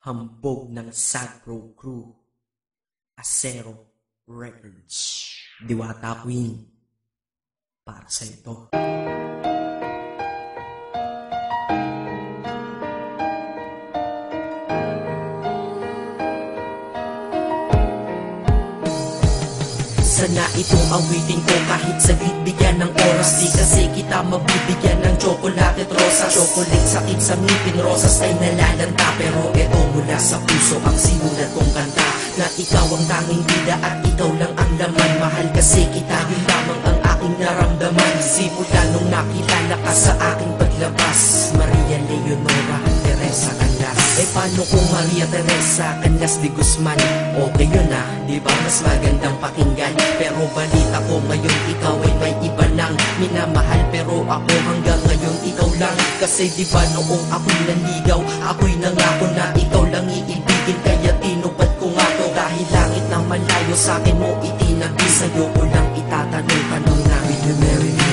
Hambog ng Sagro Crew, Acero Records, Diwata Queen, para sa ito. Sana itong awitin ko kahit saglit bigyan ng oras. Di kasi kita mabibigyan ng tsokolate at rosas. Chocolate sakit sa ngipin, rosas ay nalalanta. Pero eto mula sa puso ang simulat kong kanta, na ikaw ang tanging bida at ikaw lang ang laman. Mahal kasi kita, yun lamang ang aking naramdaman. Simula nung nakilala ka sa aking paglabas, Maria Leonora Teresa Canlas. Eh paano kung Maria Teresa Canlas de Guzman? Okay yun ah, di ba mas magandang pakinggan? Pero balita ko ngayon ikaw ay may iba nang minamahal. Pero ako hanggang ngayon ikaw lang. Kasi di ba noong ako'y nanligaw, ako'y nangako na ikaw lang iibigin. Kaya tinupad ko nga to, dahil langit na malayo sa akin mo itinabi. Sa'yo ko lang itatanong na, will you marry me?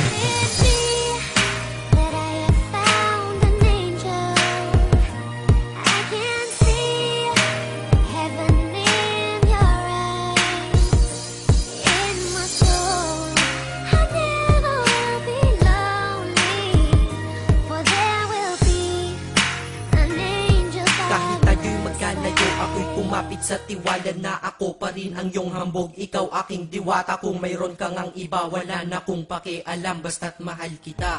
Kumapit sa tiwala na ako pa rin ang iyong hambog. Ikaw aking diwata, kung mayroon kang ang iba, wala na kong pakialam, basta't mahal kita,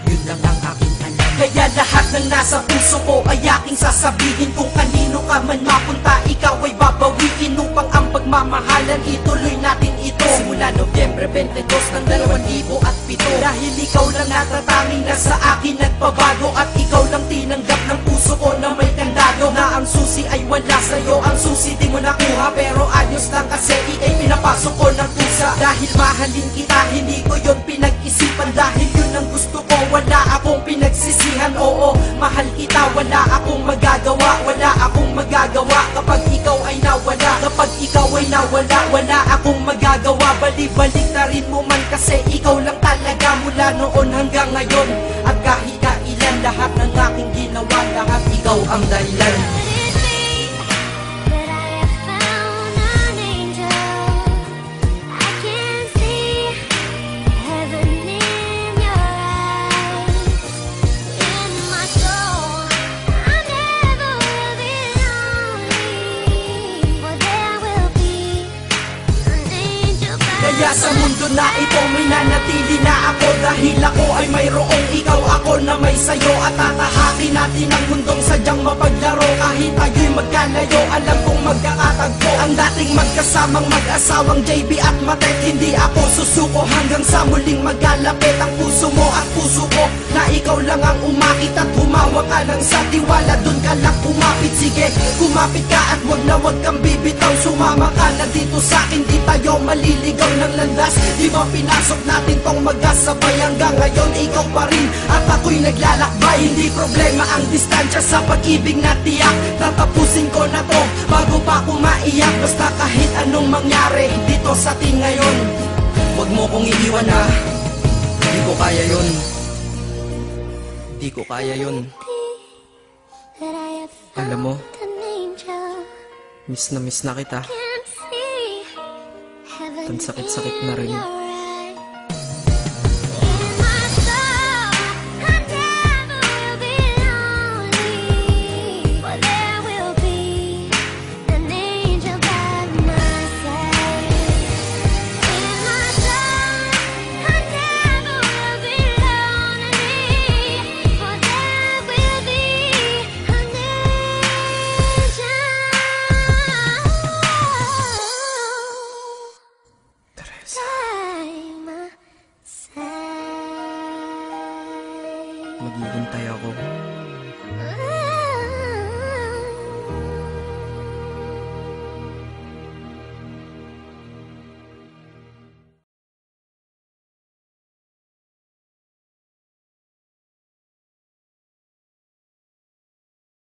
yun lang ang aking alam. Kaya lahat ng nasa puso ko ay aking sasabihin. Kung kanino ka man mapunta, ikaw ay babawiin, upang ang pagmamahalan ituloy natin ito. Simula Nobyembre 22 ng 2007, dahil ikaw lang natatanging na sa akin nagpabago. At ikaw lang tinanggap ng puso ko na may kandado, na ang susi ay wala sa'yo, ang susi di mo nakuha. Pero ayos lang kasi ikay pinapasok ko ng pusa. Dahil mahalin kita, hindi ko yon pinag-isipan. Dahil yun ang gusto ko, wala akong pinagsisihan. Oo, mahal kita, wala akong magagawa. Wala akong magagawa kapag ikaw ay nawala. Kapag ikaw ay nawala, wala akong magagawa. Balik-balik na rin mo man kasi ikaw lang talaga, mula noon hanggang ngayon. At kahit kailan, lahat ng aking ginawa, lahat ikaw ang dahilan. Kaya sa mundo na ito may nanatili na ako, dahil ako ay mayroong ikaw, ako na may sayo. At tatahakin natin ang mundong sadyang mapaglaro. Kahit tayo'y magkalayo, alam kong magkakatagpo. Ang dating magkasamang mag-asawang JB at Matet, hindi ako susuko hanggang sa muling magkalapit ang puso mo at puso ko, na ikaw lang ang umakit at humawak ka lang sa tiwala. Dun ka lang kumapit, sige kumapit ka at wag na wag kang bibitaw. Sumama ka na dito sa'kin, di tayo maliligaw ng landas. Di ba pinasok natin tong magkasabay, hanggang ngayon ikaw pa rin at ako'y naglalakbay. Hindi problema ang distansya sa pag-ibig na tiyak, tatapusin ko na to bago pa ako maiyak. Basta kahit anong mangyari dito sa atin ngayon, wag mo kong iiwan na, di ko kaya yun. Di ko kaya yun. Alam mo, miss na kita. Ang sakit-sakit na rin. Maghihintay ako.